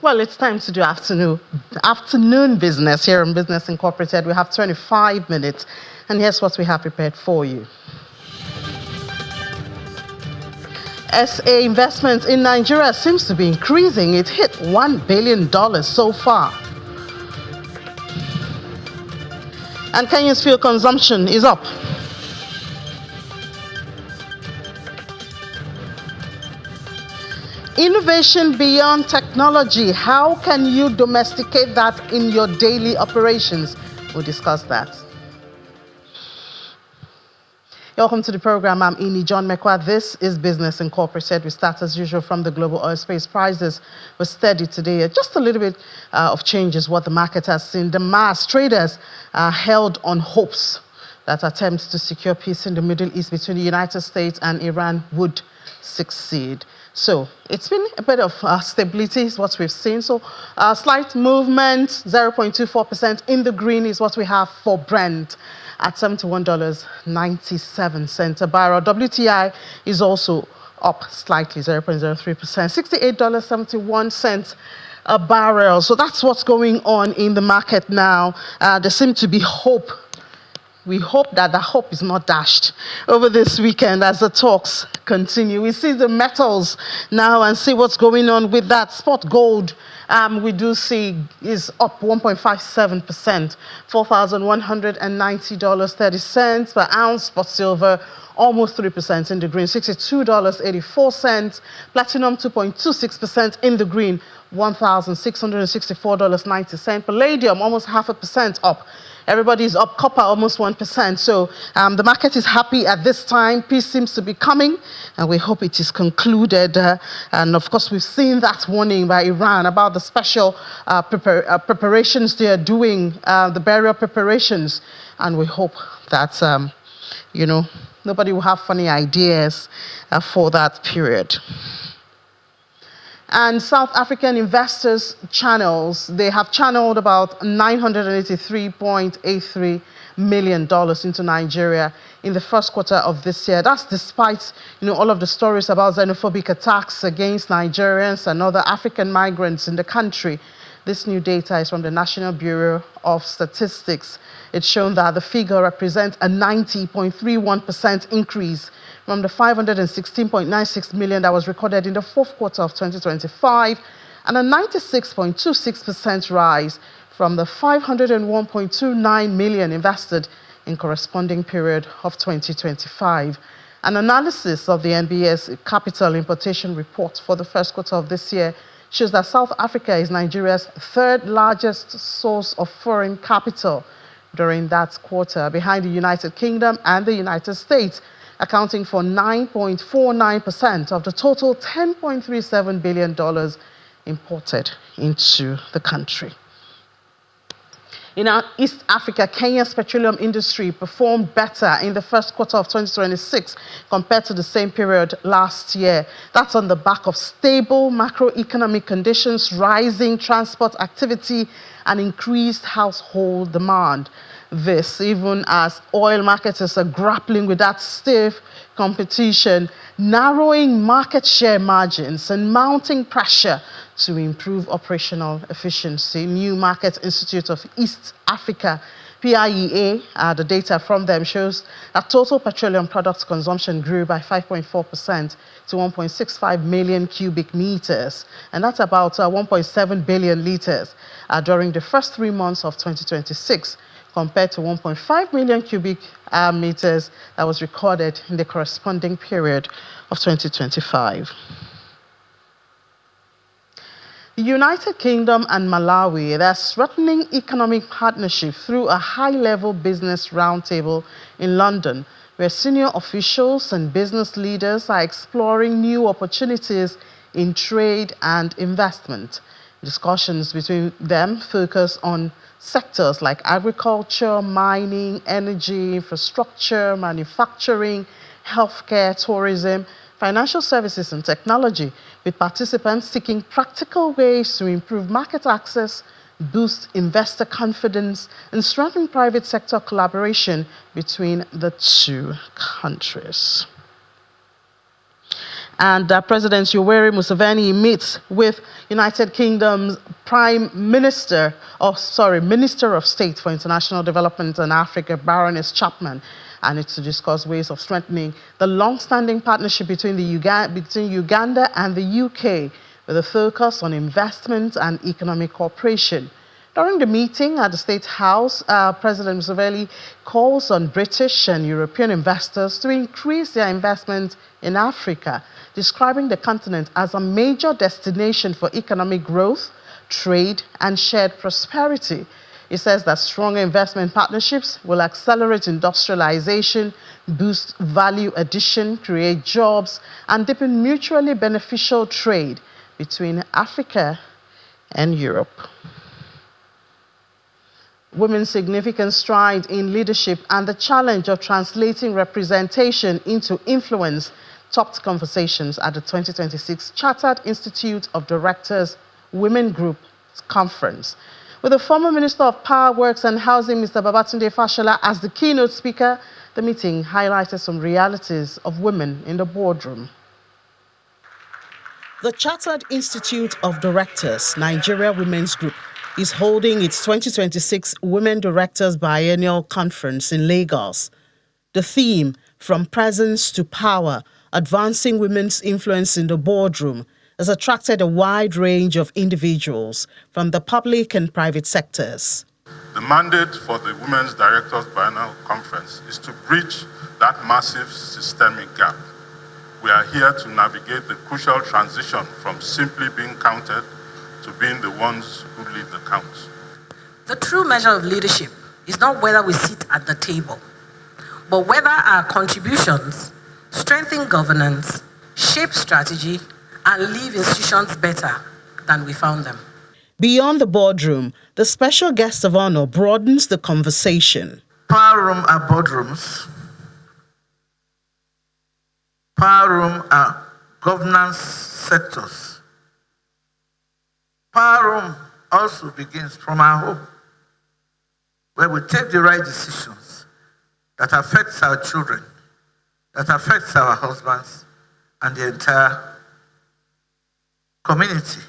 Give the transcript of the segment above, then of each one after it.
Well, it's time to do afternoon business here on Business Incorporated. We have 25 minutes, and here's what we have prepared for you. SA investment in Nigeria seems to be increasing. It hit $1 billion so far. And Kenya's fuel consumption is up. Innovation beyond technology. How can you domesticate that in your daily operations? We'll discuss that. Welcome to the program. I'm Ini John Mekwa. This is Business Incorporated. We start as usual from the global oil space. Prices were steady today. Just a little bit of changes what the market has seen. The mass traders held on hopes that attempts to secure peace in the Middle East between the United States and Iran would succeed. So it's been a bit of stability is what we've seen. So slight movement, 0.24% in the green is what we have for Brent at $71.97 a barrel. WTI is also up slightly, 0.03%, $68.71 a barrel. So that's what's going on in the market now. There seems to be hope. We hope that the hope is not dashed over this weekend as the talks continue. We see the metals now and see what's going on with that. Spot gold, we do see is up 1.57%, $4,190.30 per ounce. Spot silver, almost 3% in the green, $62.84. Platinum, 2.26% in the green, $1,664.90. Palladium, almost 0.5% up. Everybody's up. Copper, almost 1%. So the market is happy at this time. Peace seems to be coming, and we hope it is concluded. And of course, we've seen that warning by Iran about the special preparations they are doing, the burial preparations. And we hope that, nobody will have funny ideas for that period. And South African investors channels, they have channeled about $983.83 million into Nigeria in the first quarter of this year. That's despite, all of the stories about xenophobic attacks against Nigerians and other African migrants in the country. This new data is from the National Bureau of Statistics. It's shown that the figure represents a 90.31% increase from the 516.96 million that was recorded in the fourth quarter of 2025, and a 96.26% rise from the 501.29 million invested in corresponding period of 2025. An analysis of the NBS capital importation report for the first quarter of this year shows that South Africa is Nigeria's third largest source of foreign capital during that quarter, behind the United Kingdom and the United States, accounting for 9.49% of the total $10.37 billion imported into the country. In our East Africa, Kenya's petroleum industry performed better in the first quarter of 2026 compared to the same period last year. That's on the back of stable macroeconomic conditions, rising transport activity, and increased household demand. This, even as oil marketers are grappling with that stiff competition, narrowing market share margins and mounting pressure to improve operational efficiency. New Market Institute of East Africa, PIEA, the data from them shows that total petroleum products consumption grew by 5.4% to 1.65 million cubic meters, and that's about 1.7 billion liters during the first 3 months of 2026, compared to 1.5 million cubic meters that was recorded in the corresponding period of 2025. The United Kingdom and Malawi, they're strengthening economic partnership through a high-level business roundtable in London, where senior officials and business leaders are exploring new opportunities in trade and investment. Discussions between them focus on sectors like agriculture, mining, energy, infrastructure, manufacturing, healthcare, tourism, financial services, and technology, with participants seeking practical ways to improve market access, boost investor confidence, and strengthen private sector collaboration between the two countries. And President Yoweri Museveni meets with United Kingdom's Minister of State for International Development and Africa, Baroness Chapman, and it's to discuss ways of strengthening the long-standing partnership between Uganda and the UK, with a focus on investment and economic cooperation. During the meeting at the State House, President Museveni calls on British and European investors to increase their investment in Africa, describing the continent as a major destination for economic growth, trade, and shared prosperity. He says that stronger investment partnerships will accelerate industrialization, boost value addition, create jobs, and deepen mutually beneficial trade between Africa and Europe. Women's significant stride in leadership and the challenge of translating representation into influence topped conversations at the 2026 Chartered Institute of Directors Women Group Conference. With the former Minister of Power, Works and Housing, Mr. Babatunde Fashola, as the keynote speaker, the meeting highlighted some realities of women in the boardroom. The Chartered Institute of Directors Nigeria Women's Group is holding its 2026 Women Directors Biennial Conference in Lagos. The theme, From Presence to Power, Advancing Women's Influence in the Boardroom, has attracted a wide range of individuals from the public and private sectors. The mandate for the Women's Directors Biennial Conference is to bridge that massive systemic gap. We are here to navigate the crucial transition from simply being counted to being the ones who lead the count. The true measure of leadership is not whether we sit at the table, but whether our contributions strengthen governance, shape strategy, and leave institutions better than we found them. Beyond the boardroom, the special guest of honor broadens the conversation. Power room are boardrooms. Power room are governance sectors. Power room also begins from our home, where we take the right decisions that affects our children, that affects our husbands, and the entire community,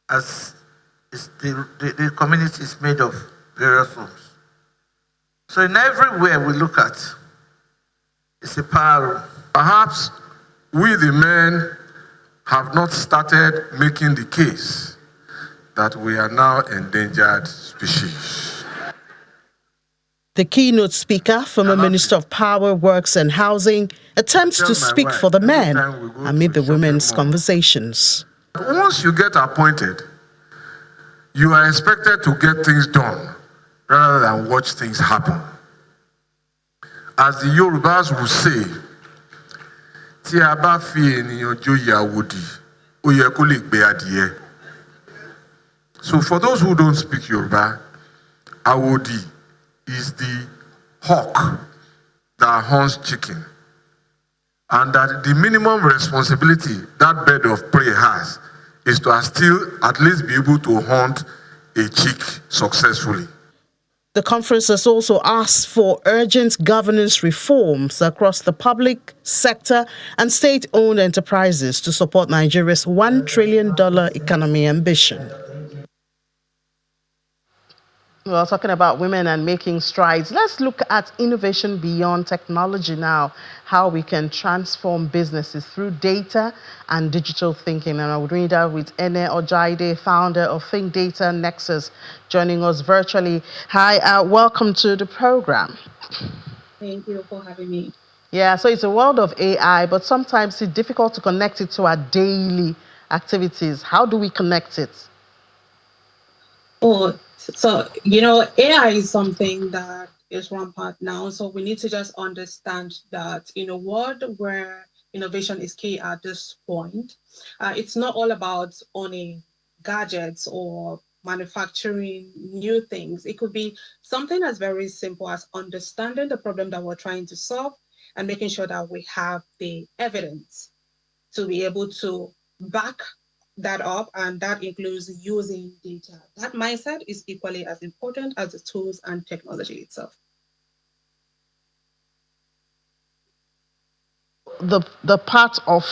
as the community is made of various homes. So in everywhere we look at, it's a power room. Perhaps we the men have not started making the case that we are now endangered species. The keynote speaker, former Minister of Power, Works and Housing, attempts to speak for the men amid the women's conversations. Once you get appointed, you are expected to get things done rather than watch things happen. As the Yorubas will say, tí a bá fi ènìyàn joyè àwòdì, ó yẹ kó lè gbé adìẹ. So for those who don't speak Yoruba, àwòdì is the hawk that hunts chicken. And that the minimum responsibility that bird of prey has is to still at least be able to hunt a chick successfully. The conference has also asked for urgent governance reforms across the public sector and state-owned enterprises to support Nigeria's $1 trillion economy ambition. Well, talking about women and making strides, let's look at innovation beyond technology now, how we can transform businesses through data and digital thinking. And I would read that with Ene Ojaide, founder of Think Data Nexus, joining us virtually. Hi, welcome to the program. Thank you for having me. Yeah, so it's a world of AI, but sometimes it's difficult to connect it to our daily activities. How do we connect it? Oh, so, AI is something that is rampant now. So we need to just understand that in a world where innovation is key at this point, it's not all about owning gadgets or manufacturing new things. It could be something as very simple as understanding the problem that we're trying to solve and making sure that we have the evidence to be able to back that up, and that includes using data. That mindset is equally as important as the tools and technology itself. the part of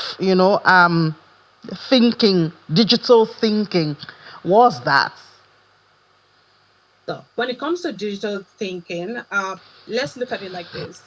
thinking, digital thinking, was that? So when it comes to digital thinking, let's look at it like this.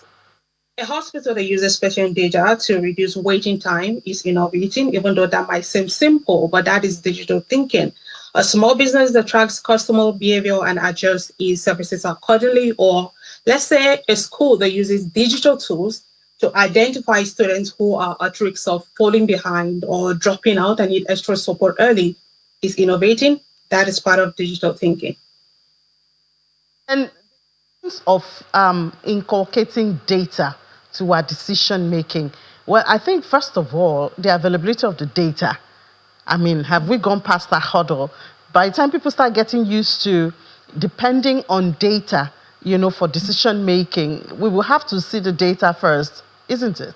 A hospital that uses patient data to reduce waiting time is innovating, even though that might seem simple, but that is digital thinking. A small business that tracks customer behavior and adjusts its services accordingly, or let's say a school that uses digital tools to identify students who are at risk of falling behind or dropping out and need extra support early, is innovating. That is part of digital thinking. And of inculcating data to our decision making, well, I think first of all, the availability of the data. I mean, have we gone past that hurdle? By the time people start getting used to depending on data, for decision making, we will have to see the data first, isn't it?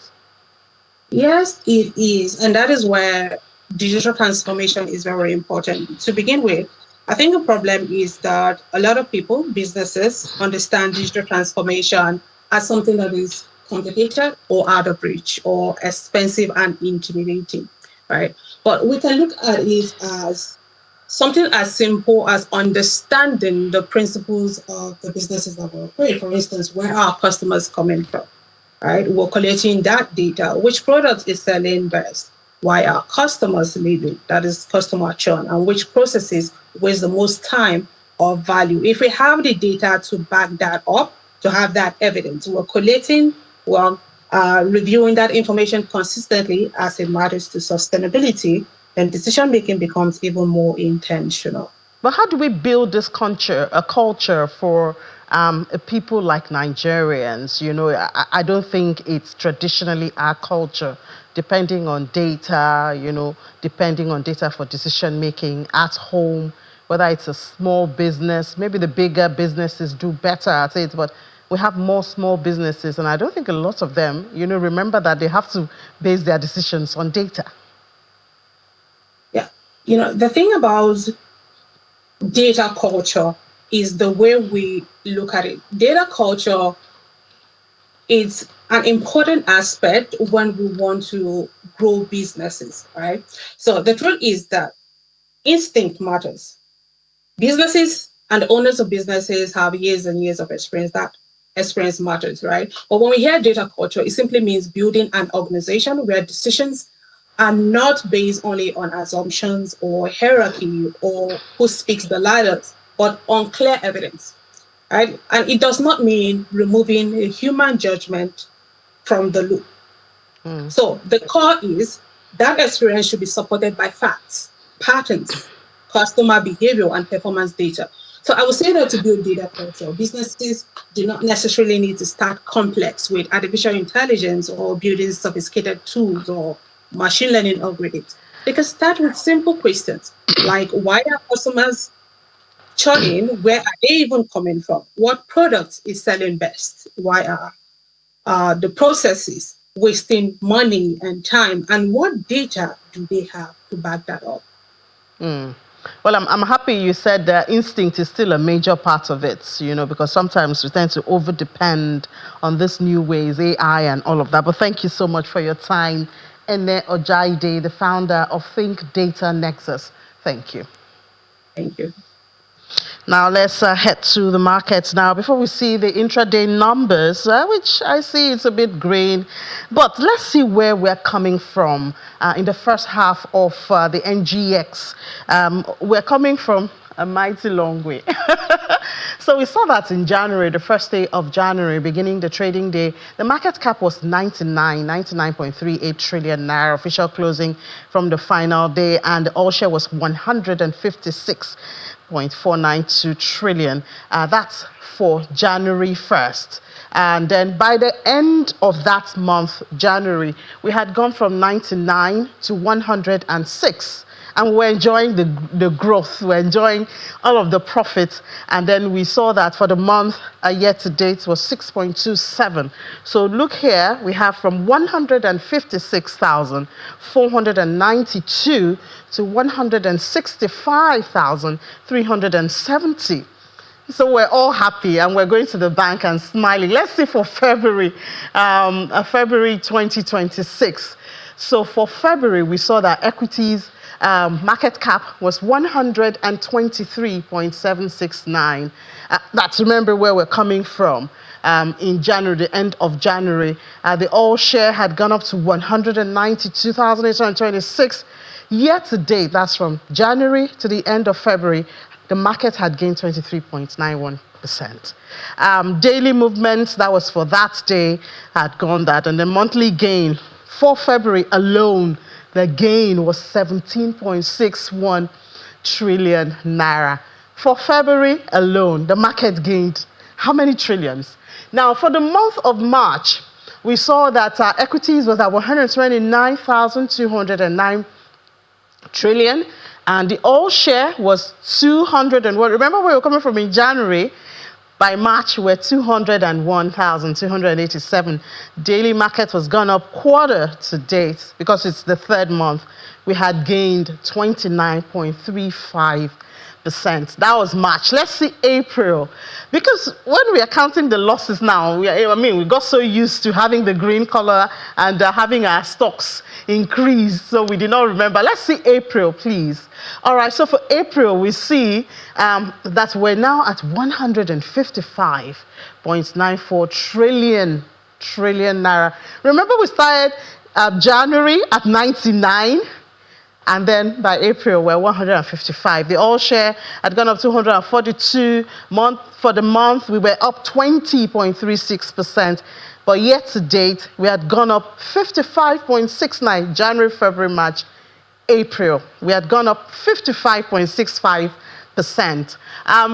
Yes, it is. And that is where digital transformation is very important. To begin with, I think the problem is that a lot of people, businesses, understand digital transformation as something that is complicated or out of reach or expensive and intimidating, right? But we can look at it as something as simple as understanding the principles of the businesses that we operate. For instance, where are our customers coming from? Right? We're collecting that data. Which product is selling best? Why are customers leaving? That is customer churn. And which processes waste the most time or value? If we have the data to back that up, to have that evidence, we're collating, reviewing that information consistently as it matters to sustainability, then decision making becomes even more intentional. But how do we build this culture, a culture for people like Nigerians? I don't think it's traditionally our culture, depending on data, depending on data for decision making at home, whether it's a small business, maybe the bigger businesses do better at it, but we have more small businesses, and I don't think a lot of them, remember that they have to base their decisions on data. Yeah. The thing about data culture is the way we look at it. Data culture is an important aspect when we want to grow businesses, right? So the truth is that instinct matters. Businesses and owners of businesses have years and years of experience. That experience matters, right? But when we hear data culture, it simply means building an organization where decisions are not based only on assumptions or hierarchy or who speaks the loudest, but on clear evidence, right? And it does not mean removing a human judgment from the loop. So the core is that experience should be supported by facts, patterns, customer behavior, and performance data. So I would say that to build data culture, businesses do not necessarily need to start complex with artificial intelligence or building sophisticated tools or machine learning algorithms. They can start with simple questions like why are customers churning? Where are they even coming from? What product is selling best? Why are the processes wasting money and time? And what data do they have to back that up? Well, I'm happy you said that instinct is still a major part of it, because sometimes we tend to over depend on these new ways, AI and all of that. But thank you so much for your time. Ene Ojaide, the founder of Think Data Nexus. Thank you. Thank you. Now let's head to the markets now before we see the intraday numbers, which I see it's a bit green. But let's see where we're coming from in the first half of the NGX. We're coming from a mighty long way. So we saw that in January, the first day of January, beginning the trading day, the market cap was 99.38 trillion naira, official closing from the final day, and the all share was 156.492 trillion. That's for January 1st. And then by the end of that month, January, we had gone from 99 to 106. And we're enjoying the growth. We're enjoying all of the profits. And then we saw that for the month, year to date was 6.27. So look here, we have from 156,492 to 165,370. So we're all happy and we're going to the bank and smiling. Let's see for February, February 2026. So for February, we saw that equities market cap was 123.769. That's, remember where we're coming from. In January, the end of January, the all share had gone up to 192,826. Year to date, that's from January to the end of February, the market had gained 23.91%. Daily movements, that was for that day, had gone that. And the monthly gain for February alone, the gain was 17.61 trillion naira. For February alone, the market gained how many trillions? Now, for the month of March, we saw that equities was at 129,209 trillion, and the all share was 201. Remember where we were coming from in January? By March, we're 201,287. Daily market was gone up quarter to date because it's the third month. We had gained 29.35%. That was March. Let's see April. Because when we are counting the losses now, we got so used to having the green color and having our stocks increase, so we did not remember. Let's see April, please. All right, so for April, we see that we're now at 155.94 trillion naira. Remember we started January at 99? And then by April, we're 155. The all share had gone up 242. For the month, we were up 20.36%. But year to date, we had gone up 55.69. January, February, March, April. We had gone up 55.65%.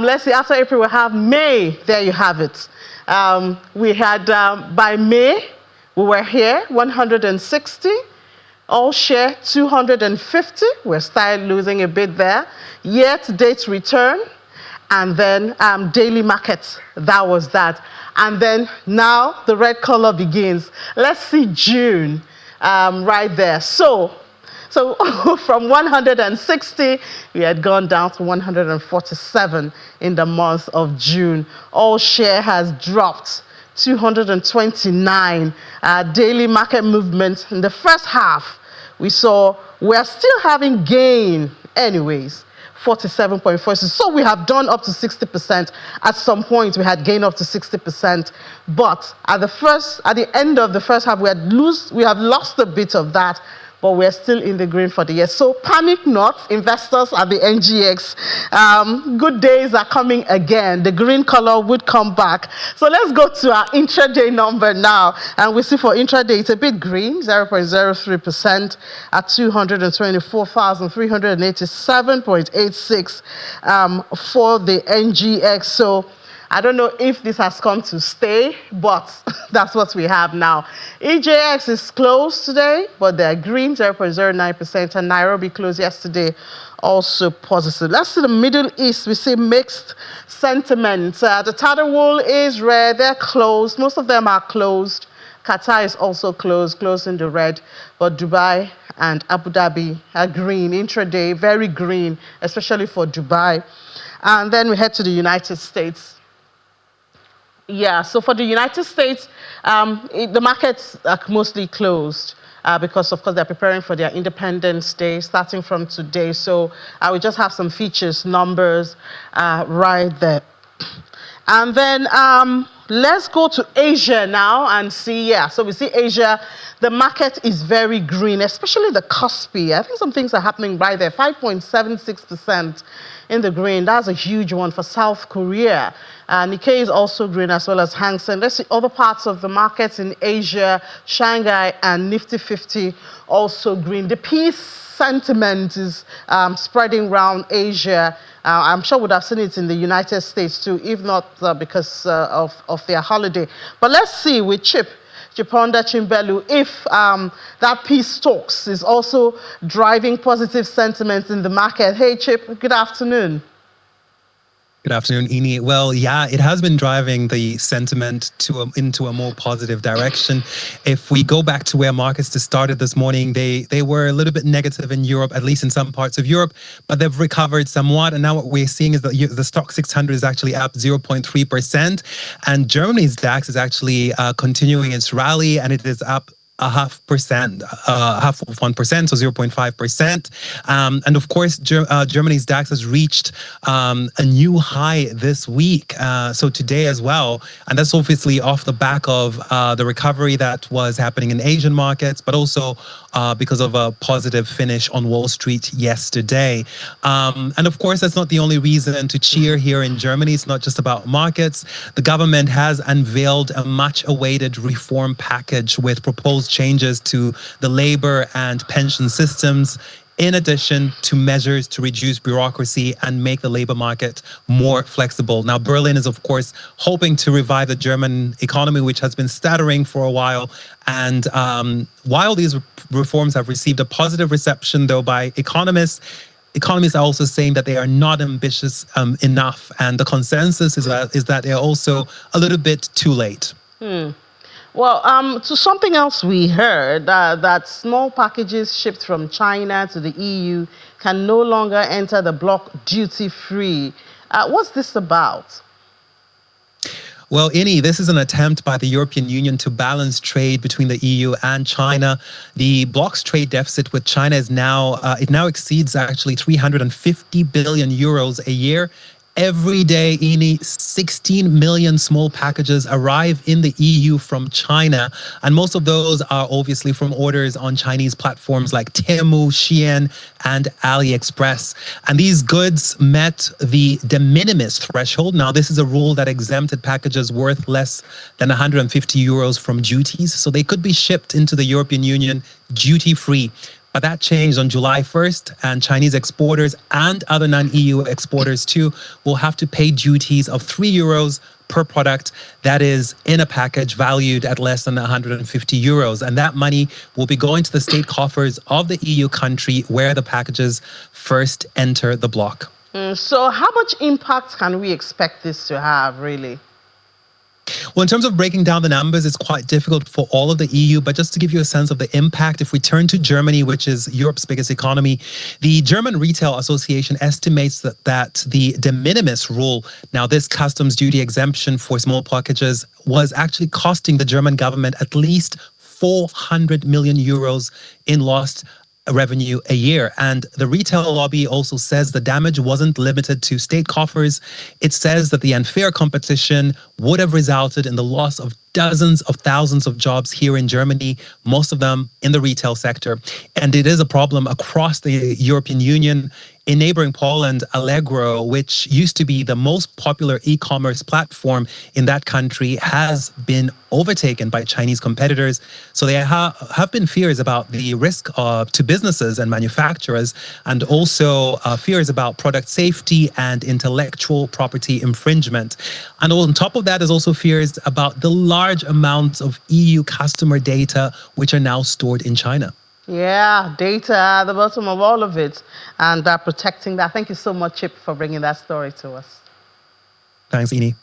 Let's see, after April, we have May. There you have it. We had, by May, we were here, 160. All share 250. We're started losing a bit there. Year to date return, and then daily markets. That was that. And then now the red color begins. Let's see June right there. So from 160, we had gone down to 147 in the month of June. All share has dropped 229. Daily market movement in the first half, we saw we're still having gain anyways, 47.4. So we have done up to 60%. At some point, we had gained up to 60%. But at the end of the first half, we have lost a bit of that, but we're still in the green for the year. So panic not, investors at the NGX. Good days are coming again. The green color would come back. So let's go to our intraday number now. And we see for intraday, it's a bit green, 0.03% at 224,387.86 for the NGX. So I don't know if this has come to stay, but that's what we have now. EJX is closed today, but they're green, 0.09%, and Nairobi closed yesterday, also positive. Let's see the Middle East. We see mixed sentiment. The Tadawul is red. They're closed. Most of them are closed. Qatar is also closed in the red, but Dubai and Abu Dhabi are green, intraday, very green, especially for Dubai. And then we head to the United States. Yeah, so for the United States, the markets are mostly closed because, of course, they're preparing for their Independence Day starting from today. So I will just have some features, numbers right there. And then let's go to Asia now and see, so we see Asia, the market is very green, especially the Kospi. I think some things are happening right there, 5.76% in the green. That's a huge one for South Korea. Nikkei is also green, as well as Hang Seng. Let's see other parts of the markets in Asia, Shanghai and Nifty 50 also green. The peace sentiment is spreading around Asia. I'm sure we'd have seen it in the United States too, if not because of their holiday. But let's see with Chiponda Chimbelu, if that peace talks is also driving positive sentiment in the market. Hey, Chip, good afternoon. Good afternoon, Ini. Well, yeah, it has been driving the sentiment into a more positive direction. If we go back to where markets started this morning, they were a little bit negative in Europe, at least in some parts of Europe, but they've recovered somewhat. And now what we're seeing is that the stock 600 is actually up 0.3%, and Germany's DAX is actually continuing its rally, and it is up a half of 1%, so 0.5%. And of course, Germany's DAX has reached a new high this week, so today as well. And that's obviously off the back of the recovery that was happening in Asian markets, but also because of a positive finish on Wall Street yesterday. And of course, that's not the only reason to cheer here in Germany. It's not just about markets. The government has unveiled a much-awaited reform package with proposed changes to the labor and pension systems, in addition to measures to reduce bureaucracy and make the labor market more flexible. Now, Berlin is, of course, hoping to revive the German economy, which has been stuttering for a while. And while these reforms have received a positive reception, though, by economists are also saying that they are not ambitious enough. And the consensus is that they're also a little bit too late. Well, to something else we heard, that small packages shipped from China to the EU can no longer enter the bloc duty-free. What's this about? Well, Ini, this is an attempt by the European Union to balance trade between the EU and China. The bloc's trade deficit with China is now exceeds actually 350 billion euros a year. Every day, Ini, 16 million small packages arrive in the EU from China, and most of those are obviously from orders on Chinese platforms like Temu, Shein, and AliExpress. And these goods met the de minimis threshold. Now, this is a rule that exempted packages worth less than 150 euros from duties, so they could be shipped into the European Union duty-free. But that changed on July 1st, and Chinese exporters and other non-EU exporters too will have to pay duties of 3 euros per product that is in a package valued at less than 150 euros. And that money will be going to the state coffers of the EU country where the packages first enter the bloc. So how much impact can we expect this to have, really? Well, in terms of breaking down the numbers, it's quite difficult for all of the EU, but just to give you a sense of the impact, if we turn to Germany, which is Europe's biggest economy, the German Retail Association estimates that the de minimis rule, now this customs duty exemption for small packages, was actually costing the German government at least 400 million euros in lost revenue a year. And the retail lobby also says the damage wasn't limited to state coffers. It says that the unfair competition would have resulted in the loss of dozens of thousands of jobs here in Germany, most of them in the retail sector. And it is a problem across the European Union. In neighboring Poland, Allegro, which used to be the most popular e-commerce platform in that country, has been overtaken by Chinese competitors. So there have been fears about the risk to businesses and manufacturers, and also fears about product safety and intellectual property infringement. And on top of that, there's also fears about the large amounts of EU customer data which are now stored in China. Yeah, data at the bottom of all of it, and protecting that. Thank you so much, Chip, for bringing that story to us. Thanks, Ini.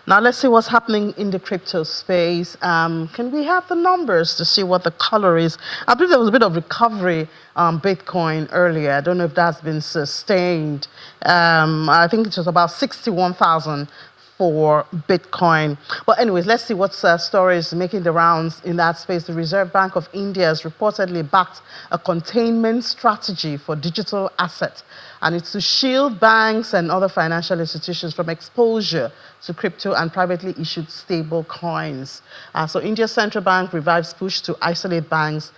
Now let's see what's happening in the crypto space. Can we have the numbers to see what the color is? I believe there was a bit of recovery on Bitcoin earlier. I don't know if that's been sustained. I think it was about 61,000 for Bitcoin. But anyways, let's see what story is making the rounds in that space. The Reserve Bank of India has reportedly backed a containment strategy for digital assets, and it's to shield banks and other financial institutions from exposure to crypto and privately issued stable coins. So India's central bank revives push to isolate banks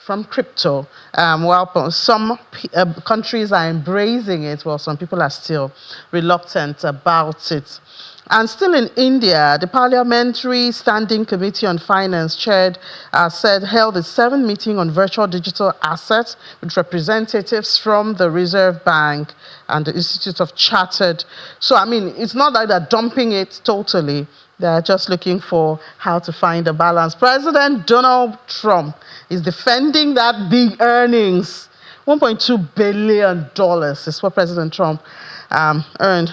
from crypto. While some countries are embracing it, well, some people are still reluctant about it. And still in India, the Parliamentary Standing Committee on Finance held a 7th meeting on virtual digital assets with representatives from the Reserve Bank and the Institute of Chartered. So, I mean, it's not like they're dumping it totally. They're just looking for how to find a balance. President Donald Trump is defending that big earnings. $1.2 billion is what President Trump earned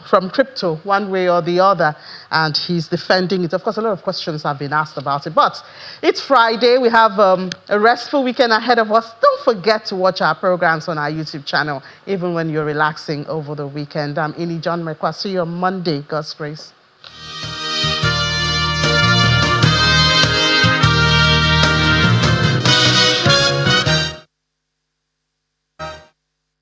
from crypto one way or the other, and he's defending it. Of course, a lot of questions have been asked about it, but it's Friday. We have a restful weekend ahead of us. Don't forget to watch our programs on our YouTube channel, even when you're relaxing over the weekend. I'm Ini John Mekwa. See you on Monday. God's grace.